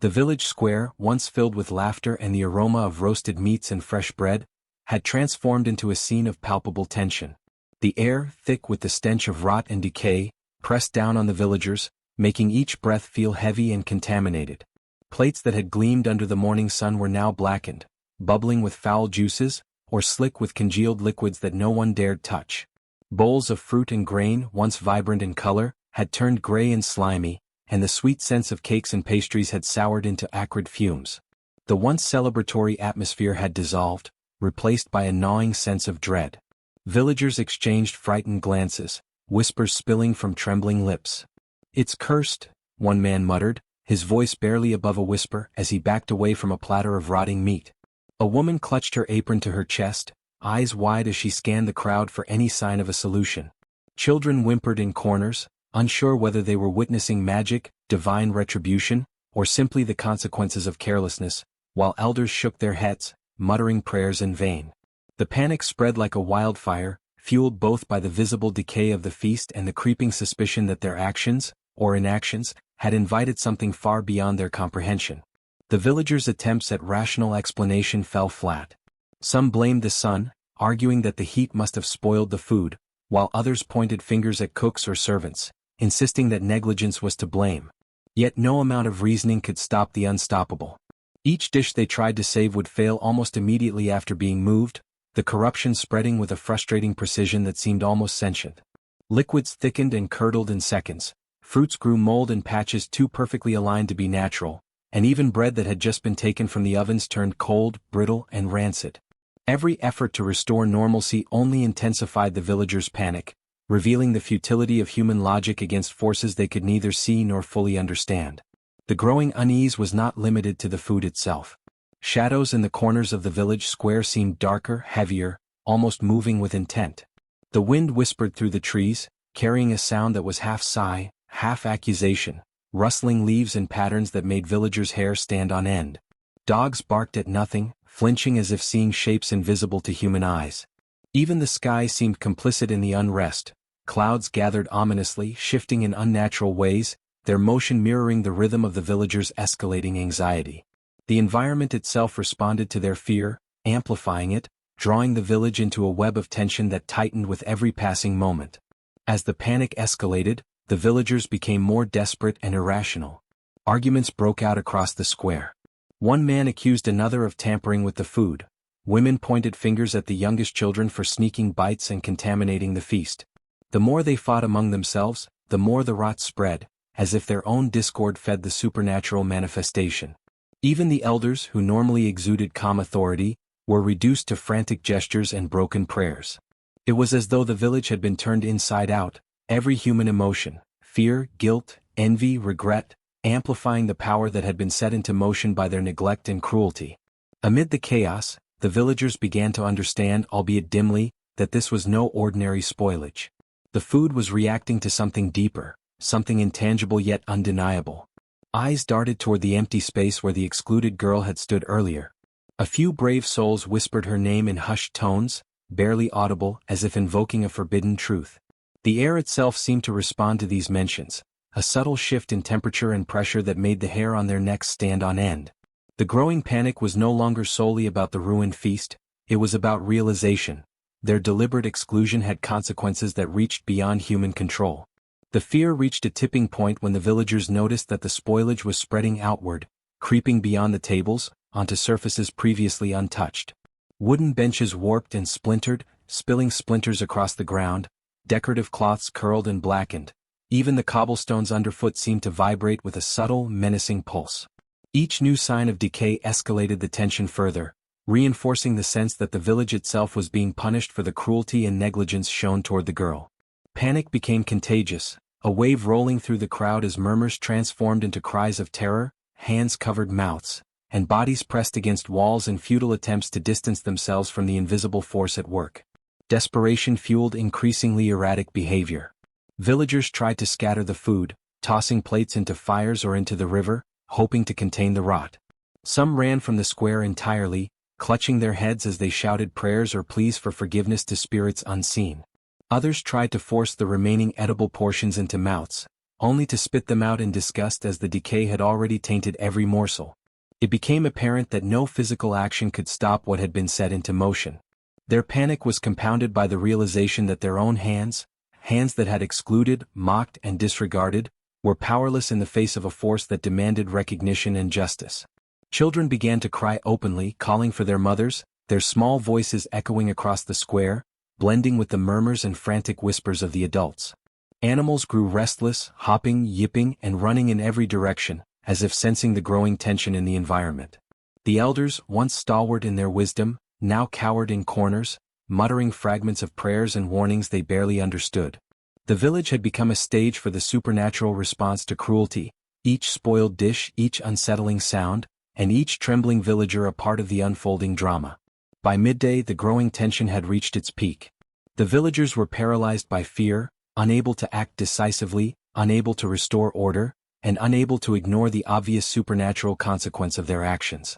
The village square, once filled with laughter and the aroma of roasted meats and fresh bread, had transformed into a scene of palpable tension. The air, thick with the stench of rot and decay, pressed down on the villagers, making each breath feel heavy and contaminated. Plates that had gleamed under the morning sun were now blackened, bubbling with foul juices, or slick with congealed liquids that no one dared touch. Bowls of fruit and grain, once vibrant in color, had turned gray and slimy, and the sweet scents of cakes and pastries had soured into acrid fumes. The once celebratory atmosphere had dissolved, replaced by a gnawing sense of dread. Villagers exchanged frightened glances, whispers spilling from trembling lips. "It's cursed," one man muttered, his voice barely above a whisper as he backed away from a platter of rotting meat. A woman clutched her apron to her chest, eyes wide as she scanned the crowd for any sign of a solution. Children whimpered in corners, unsure whether they were witnessing magic, divine retribution, or simply the consequences of carelessness, while elders shook their heads, muttering prayers in vain. The panic spread like a wildfire, fueled both by the visible decay of the feast and the creeping suspicion that their actions, or inactions, had invited something far beyond their comprehension. The villagers' attempts at rational explanation fell flat. Some blamed the sun, arguing that the heat must have spoiled the food, while others pointed fingers at cooks or servants, insisting that negligence was to blame. Yet no amount of reasoning could stop the unstoppable. Each dish they tried to save would fail almost immediately after being moved, the corruption spreading with a frustrating precision that seemed almost sentient. Liquids thickened and curdled in seconds, fruits grew mold in patches too perfectly aligned to be natural, and even bread that had just been taken from the ovens turned cold, brittle, and rancid. Every effort to restore normalcy only intensified the villagers' panic, revealing the futility of human logic against forces they could neither see nor fully understand. The growing unease was not limited to the food itself. Shadows in the corners of the village square seemed darker, heavier, almost moving with intent. The wind whispered through the trees, carrying a sound that was half sigh, half accusation, rustling leaves in patterns that made villagers' hair stand on end. Dogs barked at nothing, flinching as if seeing shapes invisible to human eyes. Even the sky seemed complicit in the unrest. Clouds gathered ominously, shifting in unnatural ways, their motion mirroring the rhythm of the villagers' escalating anxiety. The environment itself responded to their fear, amplifying it, drawing the village into a web of tension that tightened with every passing moment. As the panic escalated, the villagers became more desperate and irrational. Arguments broke out across the square. One man accused another of tampering with the food. Women pointed fingers at the youngest children for sneaking bites and contaminating the feast. The more they fought among themselves, the more the rot spread, as if their own discord fed the supernatural manifestation. Even the elders, who normally exuded calm authority, were reduced to frantic gestures and broken prayers. It was as though the village had been turned inside out, every human emotion, fear, guilt, envy, regret, amplifying the power that had been set into motion by their neglect and cruelty. Amid the chaos, the villagers began to understand, albeit dimly, that this was no ordinary spoilage. The food was reacting to something deeper, something intangible yet undeniable. Eyes darted toward the empty space where the excluded girl had stood earlier. A few brave souls whispered her name in hushed tones, barely audible, as if invoking a forbidden truth. The air itself seemed to respond to these mentions, a subtle shift in temperature and pressure that made the hair on their necks stand on end. The growing panic was no longer solely about the ruined feast, it was about realization. Their deliberate exclusion had consequences that reached beyond human control. The fear reached a tipping point when the villagers noticed that the spoilage was spreading outward, creeping beyond the tables, onto surfaces previously untouched. Wooden benches warped and splintered, spilling splinters across the ground, decorative cloths curled and blackened. Even the cobblestones underfoot seemed to vibrate with a subtle, menacing pulse. Each new sign of decay escalated the tension further, reinforcing the sense that the village itself was being punished for the cruelty and negligence shown toward the girl. Panic became contagious, a wave rolling through the crowd as murmurs transformed into cries of terror, hands covered mouths, and bodies pressed against walls in futile attempts to distance themselves from the invisible force at work. Desperation fueled increasingly erratic behavior. Villagers tried to scatter the food, tossing plates into fires or into the river, hoping to contain the rot. Some ran from the square entirely, clutching their heads as they shouted prayers or pleas for forgiveness to spirits unseen. Others tried to force the remaining edible portions into mouths, only to spit them out in disgust as the decay had already tainted every morsel. It became apparent that no physical action could stop what had been set into motion. Their panic was compounded by the realization that their own hands that had excluded, mocked, and disregarded, were powerless in the face of a force that demanded recognition and justice. Children began to cry openly, calling for their mothers, their small voices echoing across the square, blending with the murmurs and frantic whispers of the adults. Animals grew restless, hopping, yipping, and running in every direction, as if sensing the growing tension in the environment. The elders, once stalwart in their wisdom, now cowered in corners, muttering fragments of prayers and warnings they barely understood. The village had become a stage for the supernatural response to cruelty, each spoiled dish, each unsettling sound, and each trembling villager a part of the unfolding drama. By midday the growing tension had reached its peak. The villagers were paralyzed by fear, unable to act decisively, unable to restore order, and unable to ignore the obvious supernatural consequence of their actions.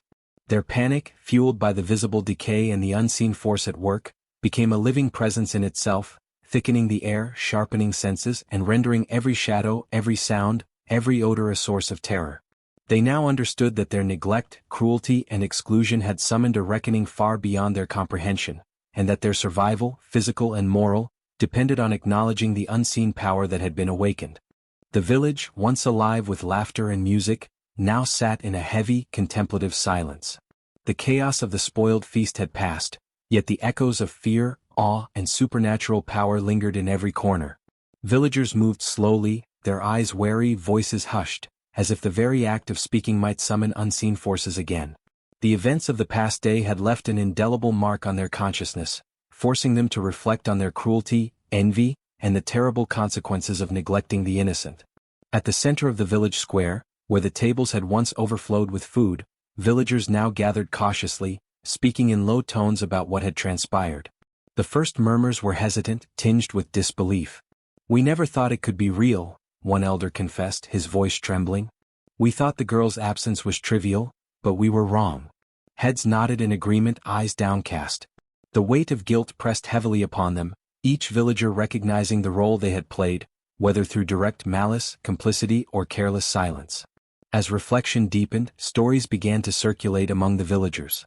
Their panic, fueled by the visible decay and the unseen force at work, became a living presence in itself, thickening the air, sharpening senses, and rendering every shadow, every sound, every odor a source of terror. They now understood that their neglect, cruelty, and exclusion had summoned a reckoning far beyond their comprehension, and that their survival, physical and moral, depended on acknowledging the unseen power that had been awakened. The village, once alive with laughter and music, now sat in a heavy, contemplative silence. The chaos of the spoiled feast had passed, yet the echoes of fear, awe, and supernatural power lingered in every corner. Villagers moved slowly, their eyes wary, voices hushed, as if the very act of speaking might summon unseen forces again. The events of the past day had left an indelible mark on their consciousness, forcing them to reflect on their cruelty, envy, and the terrible consequences of neglecting the innocent. At the center of the village square, where the tables had once overflowed with food, villagers now gathered cautiously, speaking in low tones about what had transpired. The first murmurs were hesitant, tinged with disbelief. "We never thought it could be real," one elder confessed, his voice trembling. "We thought the girl's absence was trivial, but we were wrong." Heads nodded in agreement, eyes downcast. The weight of guilt pressed heavily upon them, each villager recognizing the role they had played, whether through direct malice, complicity, or careless silence. As reflection deepened, stories began to circulate among the villagers.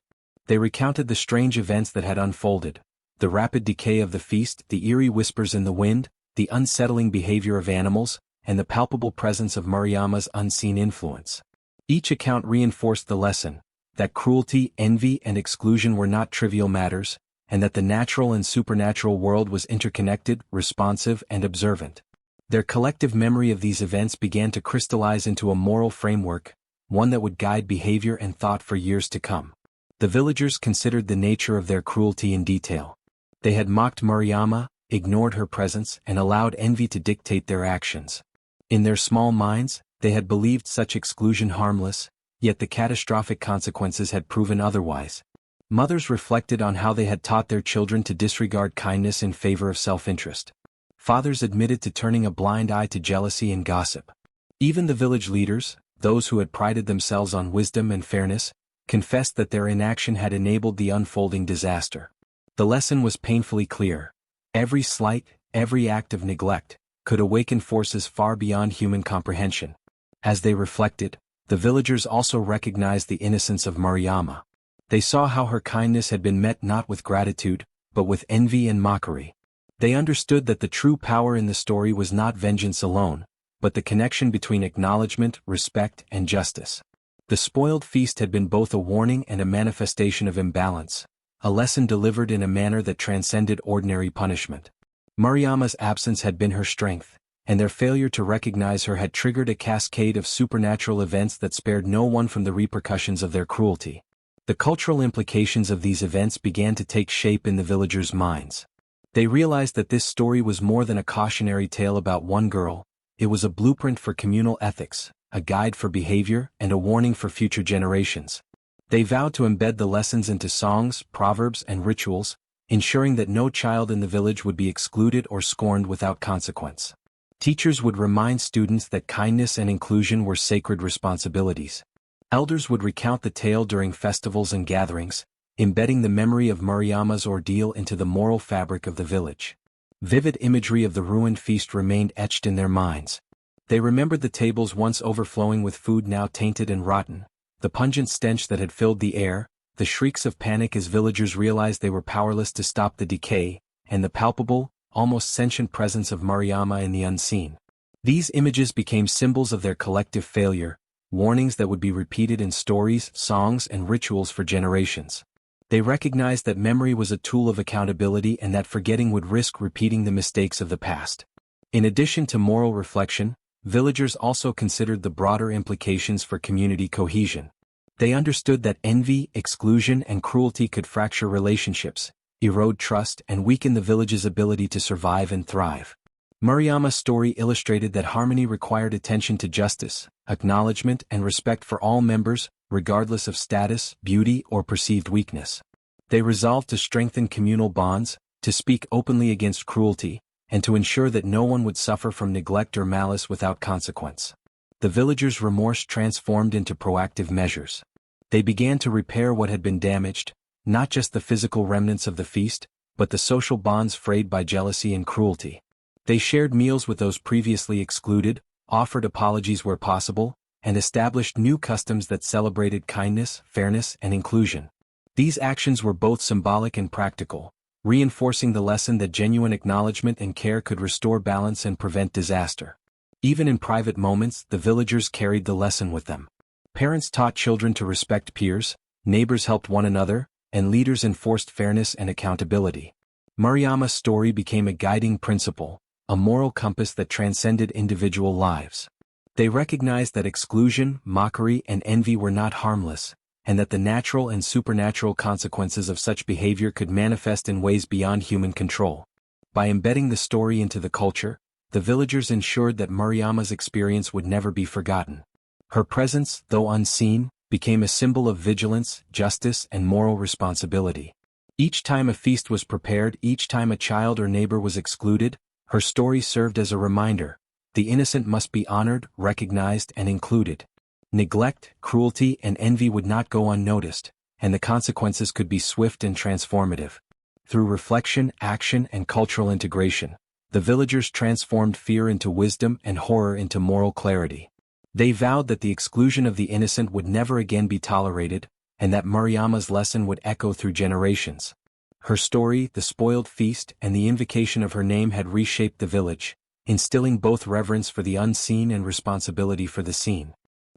They recounted the strange events that had unfolded, the rapid decay of the feast, the eerie whispers in the wind, the unsettling behavior of animals, and the palpable presence of Mariama's unseen influence. Each account reinforced the lesson that cruelty, envy, and exclusion were not trivial matters, and that the natural and supernatural world was interconnected, responsive, and observant. Their collective memory of these events began to crystallize into a moral framework, one that would guide behavior and thought for years to come. The villagers considered the nature of their cruelty in detail. They had mocked Mariama, ignored her presence, and allowed envy to dictate their actions. In their small minds, they had believed such exclusion harmless, yet the catastrophic consequences had proven otherwise. Mothers reflected on how they had taught their children to disregard kindness in favor of self-interest. Fathers admitted to turning a blind eye to jealousy and gossip. Even the village leaders, those who had prided themselves on wisdom and fairness, confessed that their inaction had enabled the unfolding disaster. The lesson was painfully clear. Every slight, every act of neglect, could awaken forces far beyond human comprehension. As they reflected, the villagers also recognized the innocence of Mariama. They saw how her kindness had been met not with gratitude, but with envy and mockery. They understood that the true power in the story was not vengeance alone, but the connection between acknowledgement, respect, and justice. The spoiled feast had been both a warning and a manifestation of imbalance, a lesson delivered in a manner that transcended ordinary punishment. Mariama's absence had been her strength, and their failure to recognize her had triggered a cascade of supernatural events that spared no one from the repercussions of their cruelty. The cultural implications of these events began to take shape in the villagers' minds. They realized that this story was more than a cautionary tale about one girl, it was a blueprint for communal ethics, a guide for behavior, and a warning for future generations. They vowed to embed the lessons into songs, proverbs, and rituals, ensuring that no child in the village would be excluded or scorned without consequence. Teachers would remind students that kindness and inclusion were sacred responsibilities. Elders would recount the tale during festivals and gatherings, embedding the memory of Mariama's ordeal into the moral fabric of the village. Vivid imagery of the ruined feast remained etched in their minds. They remembered the tables once overflowing with food now tainted and rotten, the pungent stench that had filled the air, the shrieks of panic as villagers realized they were powerless to stop the decay, and the palpable, almost sentient presence of Mariama in the unseen. These images became symbols of their collective failure, warnings that would be repeated in stories, songs, and rituals for generations. They recognized that memory was a tool of accountability and that forgetting would risk repeating the mistakes of the past. In addition to moral reflection, villagers also considered the broader implications for community cohesion. They understood that envy, exclusion, and cruelty could fracture relationships, erode trust, and weaken the village's ability to survive and thrive. Mariama's story illustrated that harmony required attention to justice, acknowledgement, and respect for all members, regardless of status, beauty, or perceived weakness. They resolved to strengthen communal bonds, to speak openly against cruelty, and to ensure that no one would suffer from neglect or malice without consequence. The villagers' remorse transformed into proactive measures. They began to repair what had been damaged, not just the physical remnants of the feast, but the social bonds frayed by jealousy and cruelty. They shared meals with those previously excluded, offered apologies where possible, and established new customs that celebrated kindness, fairness, and inclusion. These actions were both symbolic and practical, reinforcing the lesson that genuine acknowledgement and care could restore balance and prevent disaster. Even in private moments, the villagers carried the lesson with them. Parents taught children to respect peers, neighbors helped one another, and leaders enforced fairness and accountability. Mariama's story became a guiding principle, a moral compass that transcended individual lives. They recognized that exclusion, mockery, and envy were not harmless, and that the natural and supernatural consequences of such behavior could manifest in ways beyond human control. By embedding the story into the culture, the villagers ensured that Mariama's experience would never be forgotten. Her presence, though unseen, became a symbol of vigilance, justice, and moral responsibility. Each time a feast was prepared, each time a child or neighbor was excluded, her story served as a reminder: the innocent must be honored, recognized, and included. Neglect, cruelty, and envy would not go unnoticed, and the consequences could be swift and transformative. Through reflection, action, and cultural integration, the villagers transformed fear into wisdom and horror into moral clarity. They vowed that the exclusion of the innocent would never again be tolerated, and that Mariama's lesson would echo through generations. Her story, the spoiled feast, and the invocation of her name had reshaped the village, instilling both reverence for the unseen and responsibility for the seen.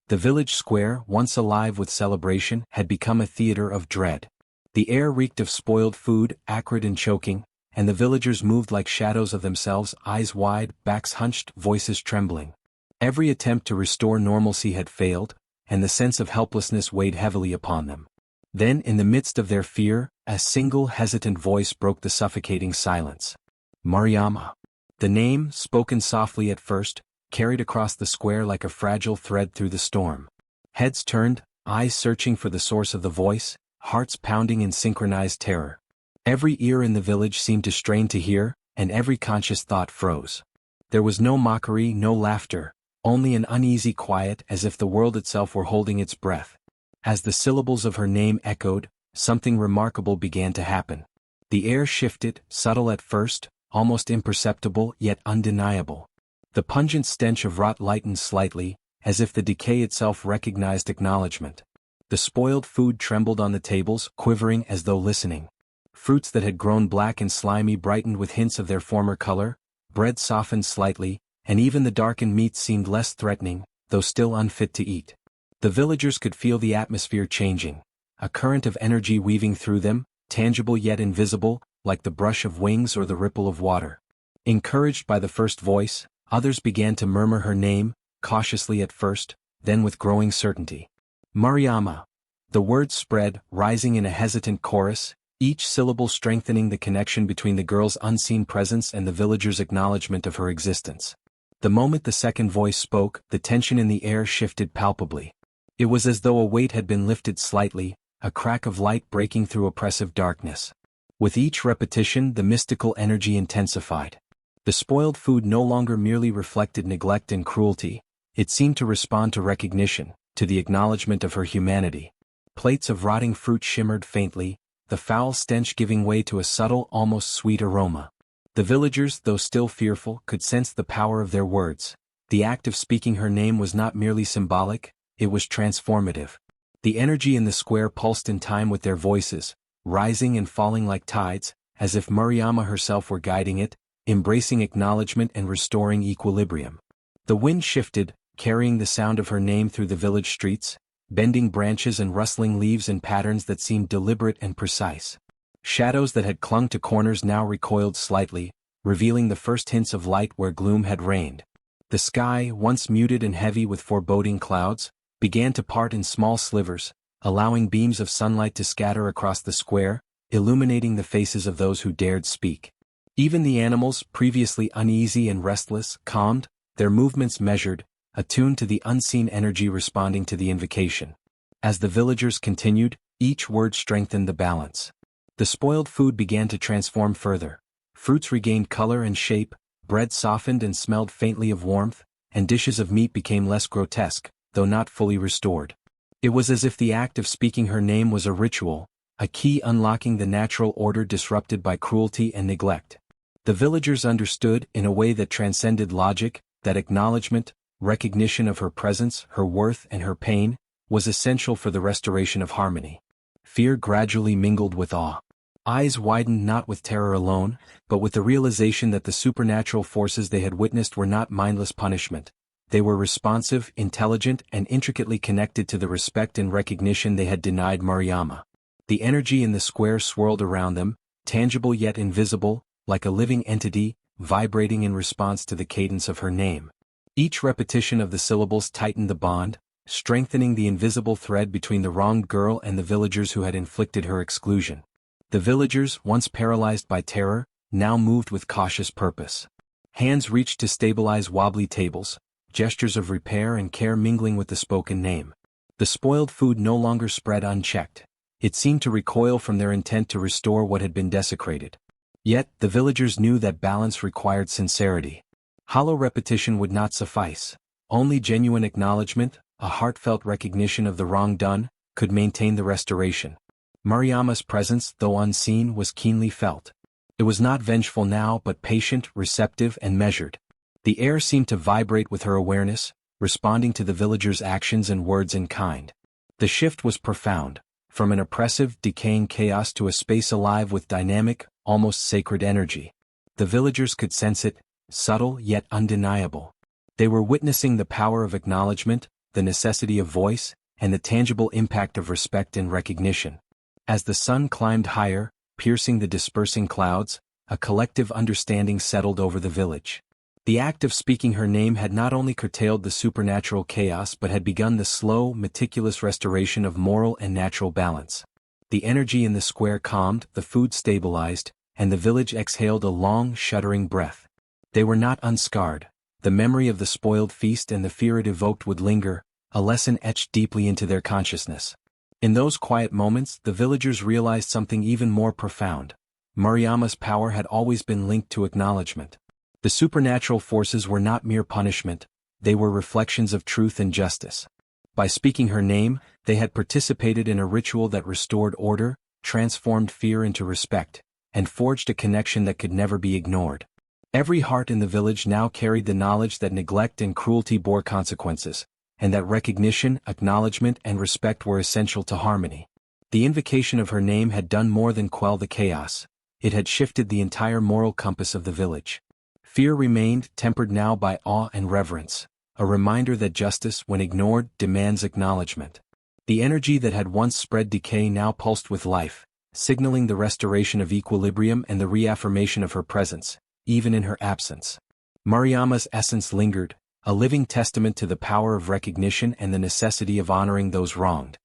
The village square, once alive with celebration, had become a theater of dread. The air reeked of spoiled food, acrid and choking, and the villagers moved like shadows of themselves, eyes wide, backs hunched, voices trembling. Every attempt to restore normalcy had failed, and the sense of helplessness weighed heavily upon them. Then, in the midst of their fear, a single hesitant voice broke the suffocating silence. Mariama. The name, spoken softly at first, carried across the square like a fragile thread through the storm. Heads turned, eyes searching for the source of the voice, hearts pounding in synchronized terror. Every ear in the village seemed to strain to hear, and every conscious thought froze. There was no mockery, no laughter, only an uneasy quiet, as if the world itself were holding its breath. As the syllables of her name echoed, something remarkable began to happen. The air shifted, subtle at first, almost imperceptible, yet undeniable. The pungent stench of rot lightened slightly, as if the decay itself recognized acknowledgement. The spoiled food trembled on the tables, quivering as though listening. Fruits that had grown black and slimy brightened with hints of their former color, bread softened slightly, and even the darkened meats seemed less threatening, though still unfit to eat. The villagers could feel the atmosphere changing, a current of energy weaving through them, tangible yet invisible, like the brush of wings or the ripple of water. Encouraged by the first voice, others began to murmur her name, cautiously at first, then with growing certainty. Mariama. The words spread, rising in a hesitant chorus, each syllable strengthening the connection between the girl's unseen presence and the villagers' acknowledgement of her existence. The moment the second voice spoke, the tension in the air shifted palpably. It was as though a weight had been lifted slightly, a crack of light breaking through oppressive darkness. With each repetition, the mystical energy intensified. The spoiled food no longer merely reflected neglect and cruelty, it seemed to respond to recognition, to the acknowledgement of her humanity. Plates of rotting fruit shimmered faintly, the foul stench giving way to a subtle, almost sweet aroma. The villagers, though still fearful, could sense the power of their words. The act of speaking her name was not merely symbolic, it was transformative. The energy in the square pulsed in time with their voices, rising and falling like tides, as if Mariama herself were guiding it, embracing acknowledgement and restoring equilibrium. The wind shifted, carrying the sound of her name through the village streets, bending branches and rustling leaves in patterns that seemed deliberate and precise. Shadows that had clung to corners now recoiled slightly, revealing the first hints of light where gloom had reigned. The sky, once muted and heavy with foreboding clouds, began to part in small slivers, allowing beams of sunlight to scatter across the square, illuminating the faces of those who dared speak. Even the animals, previously uneasy and restless, calmed, their movements measured, attuned to the unseen energy responding to the invocation. As the villagers continued, each word strengthened the balance. The spoiled food began to transform further. Fruits regained color and shape, bread softened and smelled faintly of warmth, and dishes of meat became less grotesque, though not fully restored. It was as if the act of speaking her name was a ritual, a key unlocking the natural order disrupted by cruelty and neglect. The villagers understood, in a way that transcended logic, that acknowledgement, recognition of her presence, her worth and her pain, was essential for the restoration of harmony. Fear gradually mingled with awe. Eyes widened not with terror alone, but with the realization that the supernatural forces they had witnessed were not mindless punishment. They were responsive, intelligent, and intricately connected to the respect and recognition they had denied Mariama. The energy in the square swirled around them, tangible yet invisible, like a living entity, vibrating in response to the cadence of her name. Each repetition of the syllables tightened the bond, strengthening the invisible thread between the wronged girl and the villagers who had inflicted her exclusion. The villagers, once paralyzed by terror, now moved with cautious purpose. Hands reached to stabilize wobbly tables, gestures of repair and care mingling with the spoken name. The spoiled food no longer spread unchecked. It seemed to recoil from their intent to restore what had been desecrated. Yet, the villagers knew that balance required sincerity. Hollow repetition would not suffice. Only genuine acknowledgement, a heartfelt recognition of the wrong done, could maintain the restoration. Mariama's presence, though unseen, was keenly felt. It was not vengeful now but patient, receptive, and measured. The air seemed to vibrate with her awareness, responding to the villagers' actions and words in kind. The shift was profound, from an oppressive, decaying chaos to a space alive with dynamic, almost sacred energy. The villagers could sense it, subtle yet undeniable. They were witnessing the power of acknowledgement, the necessity of voice, and the tangible impact of respect and recognition. As the sun climbed higher, piercing the dispersing clouds, a collective understanding settled over the village. The act of speaking her name had not only curtailed the supernatural chaos but had begun the slow, meticulous restoration of moral and natural balance. The energy in the square calmed, the food stabilized, and the village exhaled a long, shuddering breath. They were not unscarred. The memory of the spoiled feast and the fear it evoked would linger, a lesson etched deeply into their consciousness. In those quiet moments, the villagers realized something even more profound. Mariama's power had always been linked to acknowledgement. The supernatural forces were not mere punishment, they were reflections of truth and justice. By speaking her name, they had participated in a ritual that restored order, transformed fear into respect, and forged a connection that could never be ignored. Every heart in the village now carried the knowledge that neglect and cruelty bore consequences, and that recognition, acknowledgement, and respect were essential to harmony. The invocation of her name had done more than quell the chaos. It had shifted the entire moral compass of the village. Fear remained, tempered now by awe and reverence, a reminder that justice, when ignored, demands acknowledgement. The energy that had once spread decay now pulsed with life, signaling the restoration of equilibrium and the reaffirmation of her presence, even in her absence. Mariama's essence lingered, a living testament to the power of recognition and the necessity of honoring those wronged.